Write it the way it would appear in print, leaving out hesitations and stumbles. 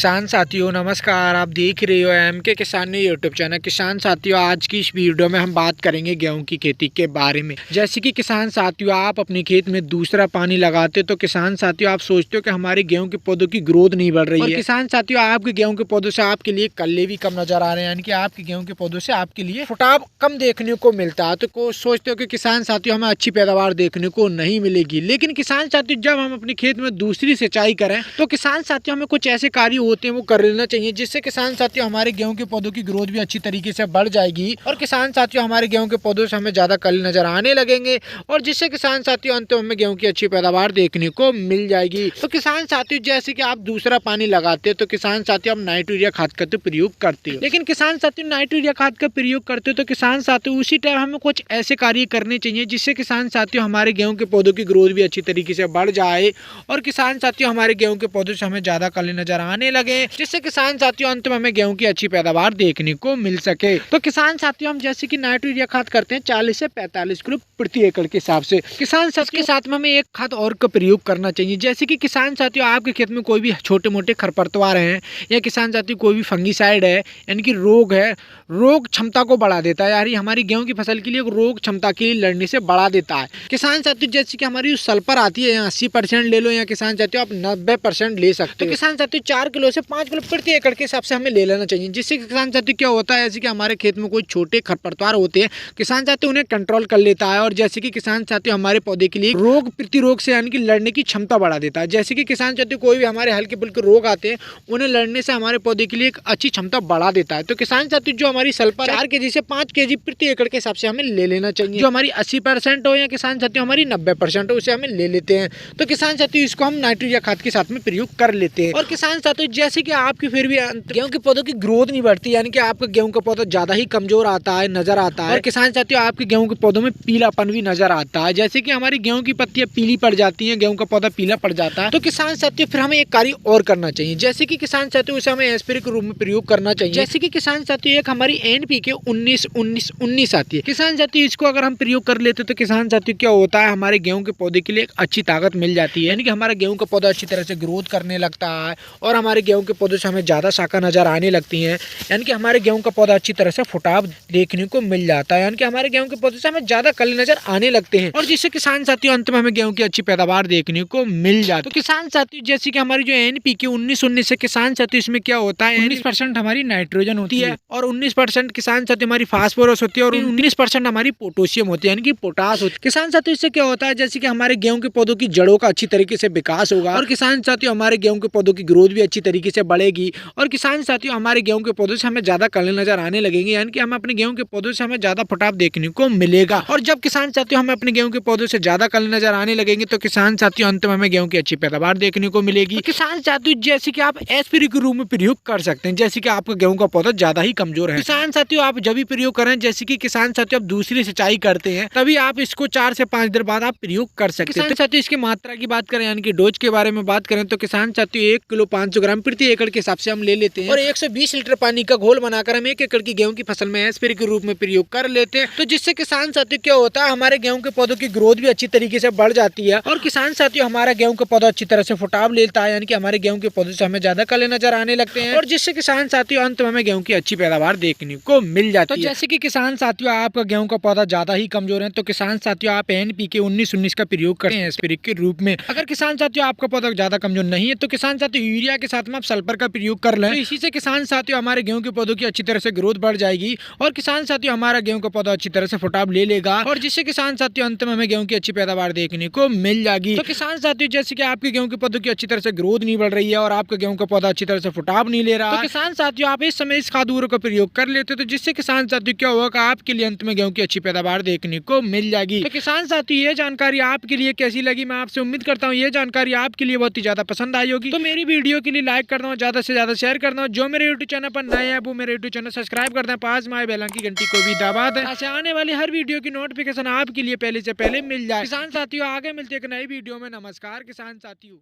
किसान साथियों नमस्कार। आप देख रहे हो एमके किसान यूट्यूब चैनल। किसान साथियों आज की इस वीडियो में हम बात करेंगे गेहूं की खेती के बारे में। जैसे कि किसान साथियों आप अपने खेत में दूसरा पानी लगाते हो तो किसान साथियों आप सोचते हो कि हमारे गेहूं के पौधों की ग्रोथ नहीं बढ़ रही है। किसान साथियों आपके गेहूं के पौधों से आपके लिए कल्ले भी कम नजर आ रहे हैं, यानी कि आपके गेहूं के पौधों से आपके लिए फुटाव कम देखने को मिलता है। तो सोचते हो कि किसान साथियों हमें अच्छी पैदावार देखने को नहीं मिलेगी। लेकिन किसान साथियों जब हम अपने खेत में दूसरी सिंचाई करें तो किसान साथियों हमें कुछ ऐसे कार्य होते हैं वो कर लेना चाहिए, जिससे किसान साथियों हमारे गेहूं के पौधों की ग्रोथ भी अच्छी तरीके से बढ़ जाएगी और किसान साथियों हमारे गेहूं के पौधों से हमें ज्यादा कल नजर आने लगेंगे और जिससे किसान साथियों अंत में हमें गेहूं की अच्छी पैदावार देखने को मिल जाएगी। तो किसान साथियों जैसे कि आप दूसरा पानी लगाते हो तो किसान साथियों आप नाइट्रोजन यूरिया खाद का तो प्रयोग करते हो, लेकिन किसान साथियों नाइट्रोजन यूरिया खाद का प्रयोग करते हो तो किसान साथियों उसी टाइम हमें कुछ ऐसे कार्य करने चाहिए जिससे किसान साथियों हमारे गेहूं के पौधों की ग्रोथ भी अच्छी तरीके से बढ़ जाए और किसान साथियों हमारे गेहूं के पौधों से हमें ज्यादा कल नजर आने लगे, जिससे किसान साथियों अंत में हमें गेहूं की अच्छी पैदावार देखने को मिल सके। तो किसान साथियों हम जैसे कि नाइट्रोजन यूरिया खाद करते हैं 40 से 45 किलो प्रति एकड़ के हिसाब से। किसान साथियों के साथ में हमें एक खाद और का प्रयोग करना चाहिए, जैसे कि किसान साथियों आपके खेत में कोई भी छोटे मोटे खरपतवार हैं या किसान साथियों कोई भी फंगीसाइड है यानी कि रोग है, रोग क्षमता को बढ़ा देता है, यानी हमारी गेहूं की फसल के लिए रोग क्षमता के लिए लड़ने से बढ़ा देता है। किसान साथियों जैसे कि हमारी सल्फर आती है 80% ले लो या किसान साथियों आप 90% ले सकते हो। तो किसान साथियों 4 किलो से 5 किलो प्रति एकड़ के हिसाब से हमें ले लेना चाहिए, जिससे किसान साथियों क्या होता है, जैसे कि हमारे खेत में कोई छोटे खरपतवार होते हैं किसान साथियों उन्हें कंट्रोल कर लेता है और जैसे कि किसान साथियों हमारे पौधे के लिए रोग प्रतिरोग से यानी कि लड़ने की क्षमता बढ़ा देता है। जैसे कि किसान साथियों कोई भी हमारे हल्के फुल्के रोग आते हैं उन्हें लड़ने से हमारे पौधे के लिए एक अच्छी क्षमता बढ़ा देता है। तो किसान साथियों जो हमारी सल्फर 4 केजी से 5 केजी प्रति एकड़ के हिसाब से हमें ले लेना चाहिए। जो हमारी 80% हो या किसान साथियों हमारी 90% हो उसे हमें ले लेते हैं। तो किसान साथियों इसको हम नाइट्रोजन खाद के साथ में प्रयोग कर लेते हैं। और किसान साथियों जैसे कि आपकी फिर भी गेहूं के पौधों की ग्रोथ नहीं बढ़ती, यानी कि आपका गेहूं का पौधा ज्यादा ही कमजोर आता है नजर आता है और किसान साथियों आपके गेहूं के पौधों में पीलापन भी नजर आता है, जैसे कि हमारी गेहूं की पत्तियां पीली पड़ जाती हैं, गेहूं का पौधा पीला पड़ जाता है। तो किसान साथियों फिर हमें एक कार्य और करना चाहिए, जैसे कि किसान साथियों उसे हमें स्प्रे के रूप में प्रयोग करना चाहिए। जैसे कि किसान साथियों एक हमारी एनपीके 19-19-19 आती है, किसान साथियों इसको अगर हम प्रयोग कर लेते तो किसान साथियों क्या होता है हमारे गेहूं के पौधे के लिए एक अच्छी ताकत मिल जाती है, यानी कि हमारा गेहूं का पौधा अच्छी तरह से ग्रोथ करने लगता है और हमारे गेहूं के पौधे से हमें ज्यादा शाखा नजर आने लगती है, यानी कि हमारे गेहूं का पौधा अच्छी तरह से फुटाव देखने को मिल जाता है, यानी कि हमारे गेहूं के पौधे से हमें ज्यादा कल नजर आने लगते हैं और जिससे किसान साथियों अंत में हमें गेहूं की अच्छी पैदावार देखने को मिल जाती है। तो किसान साथियों जैसे कि हमारी जो एनपीके 19-19 है किसान साथियों इसमें क्या होता है 19% हमारी नाइट्रोजन होती है और 19% किसान साथियों हमारी फास्फोरस होती है और 19% हमारी पोटेशियम होती है यानी कि पोटास होती है। किसान साथियों इससे क्या होता है जैसे कि हमारे गेहूं के पौधों की जड़ों का अच्छी तरीके से विकास होगा और किसान साथियों हमारे गेहूं के पौधों की ग्रोथ भी अच्छी तरीके से बढ़ेगी और किसान साथियों हमारे गेहूं के पौधों से हमें ज्यादा कल नजर आने लगेंगे, यानी कि हम अपने गेहूं के पौधों से हमें ज्यादा फुटाव देखने को मिलेगा और जब किसान साथियों हमें अपने गेहूं के पौधों से ज्यादा कल नजर आने लगेंगे तो किसान साथियों अंत में हमें गेहूं की अच्छी पैदावार देखने को मिलेगी। किसान साथियों जैसे कि आप स्प्रे के रूप में प्रयोग कर सकते हैं, जैसे कि आपका गेहूं का पौधा ज्यादा ही कमजोर है। किसान साथियों आप जब भी प्रयोग करें जैसे कि किसान साथियों आप दूसरी सिंचाई करते हैं तभी आप इसको 4 से 5 दिन बाद आप प्रयोग कर सकते हैं। किसान साथियों इसकी मात्रा की बात करें यानी कि डोज के बारे में बात करें तो किसान साथियों 1 किलो 500 ग्राम प्रति एकड़ के हिसाब से हम ले लेते हैं और 120 लीटर पानी का घोल बनाकर हम 1 एकड़ की गेहूं की फसल में स्प्रे के रूप में प्रयोग कर लेते हैं। तो जिससे किसान साथियों क्या होता है हमारे गेहूं के पौधों की ग्रोथ भी अच्छी तरीके से बढ़ जाती है और किसान साथियों हमारा गेहूं का पौधा अच्छी तरह से फुटाव लेता है, यानी कि हमारे गेहूं के पौधे से हमें ज्यादा कले नजर आने लगते हैं और जिससे किसान साथियों अंत में हमें गेहूं की अच्छी पैदावार देखने को मिल जाती है। तो जैसे कि किसान साथियों आपका गेहूं का पौधा ज्यादा ही कमजोर है तो किसान साथियों आप एनपीके 19-19 का प्रयोग करते हैं स्प्रे के रूप में। अगर किसान साथियों आपका पौधा ज्यादा कमजोर नहीं है तो किसान साथियों यूरिया के साथ में आप सल्फर का प्रयोग कर लें, तो इसी से किसान साथियों हमारे गेहूं के पौधों की अच्छी तरह से ग्रोथ बढ़ जाएगी और किसान साथियों हमारा गेहूं का पौधा अच्छी तरह से फुटाव ले लेगा और जिससे किसान साथियों अंत में हमें गेहूं की अच्छी पैदावार देखने को मिल जाएगी। तो किसान साथियों जैसे कि आपके गेहूं के पौधों की अच्छी तरह से ग्रोथ नहीं बढ़ रही है और आपका गेहूं का पौधा अच्छी तरह से फुटाव नहीं ले रहा, तो किसान साथियों आप इस समय इस खाद का प्रयोग कर लेते हो तो जिससे किसान साथियों क्या होगा आपके लिए अंत में गेहूं की अच्छी पैदावार देखने को मिल जाएगी। तो किसान साथियों ये जानकारी आपके लिए कैसी लगी, मैं आपसे उम्मीद करता हूँ ये जानकारी आपके लिए बहुत ही ज्यादा पसंद आई होगी। तो मेरी वीडियो के लिए लाइक करना हो, ज्यादा से ज्यादा शेयर करना हो, जो मेरे यूट्यूब चैनल पर नए हैं वो मेरे यूट्यूब चैनल सब्सक्राइब कर दें, पास में बेल की घंटी को भी दबा दें ताकि आने वाली हर वीडियो की नोटिफिकेशन आपके लिए पहले से पहले मिल जाए। किसान साथियों आगे मिलते एक नई वीडियो में। नमस्कार किसान साथियों।